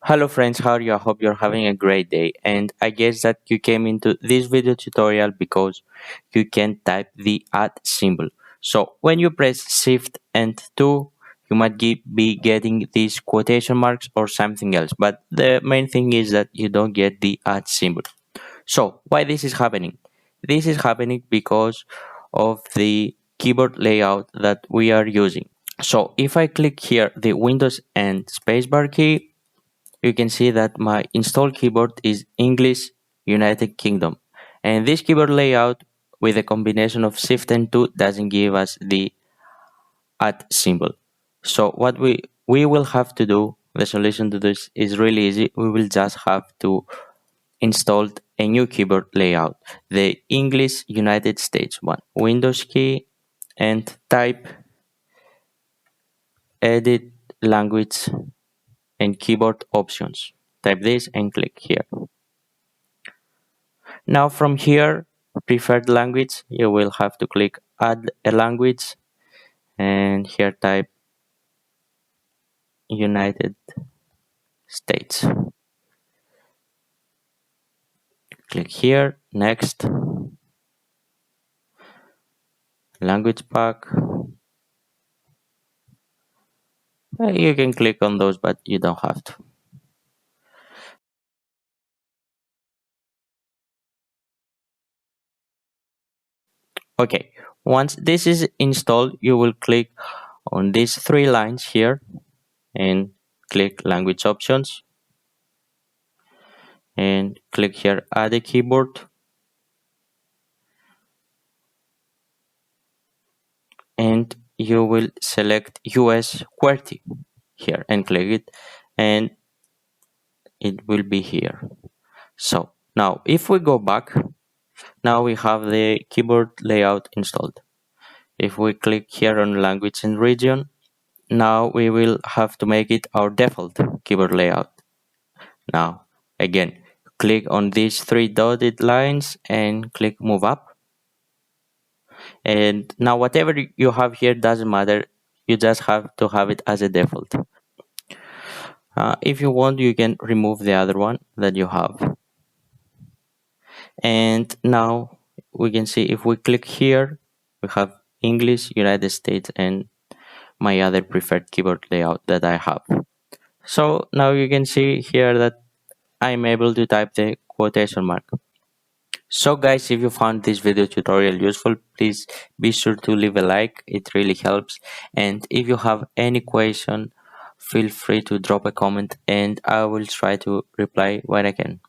Hello friends, how are you? I hope you're having a great day. And I guess that you came into this video tutorial because you can type the at symbol. So when you press Shift and 2, you might be getting these quotation marks or something else. But the main thing is that you don't get the at symbol. So why this is happening? This is happening because of the keyboard layout that we are using. So if I click here the Windows and spacebar key, you can see that my installed keyboard is English United Kingdom, and this keyboard layout with a combination of Shift and 2 doesn't give us the at symbol. So what we will have to do, the solution to this is really easy. We will just have to install a new keyboard layout, the English United States one. Windows key and type edit language and keyboard options. Type this and click here. Now from here, preferred language, you will have to click add a language and here type United States. Click here, next, language pack. You can click on those, but you don't have to. Okay, once this is installed, you will click on these three lines here and click language options and click here add a keyboard and you will select US QWERTY here and click it and it will be here. So now if we go back, now we have the keyboard layout installed. If we click here on language and region, now we will have to make it our default keyboard layout. Now again, click on these three dotted lines and click move up. And now whatever you have here doesn't matter, you just have to have it as a default. If you want, you can remove the other one that you have. And now we can see if we click here, we have English, United States, and my other preferred keyboard layout that I have. So now you can see here that I'm able to type the quotation mark. So guys, if you found this video tutorial useful, please be sure to leave a like, it really helps. And if you have any question, feel free to drop a comment and I will try to reply when I can.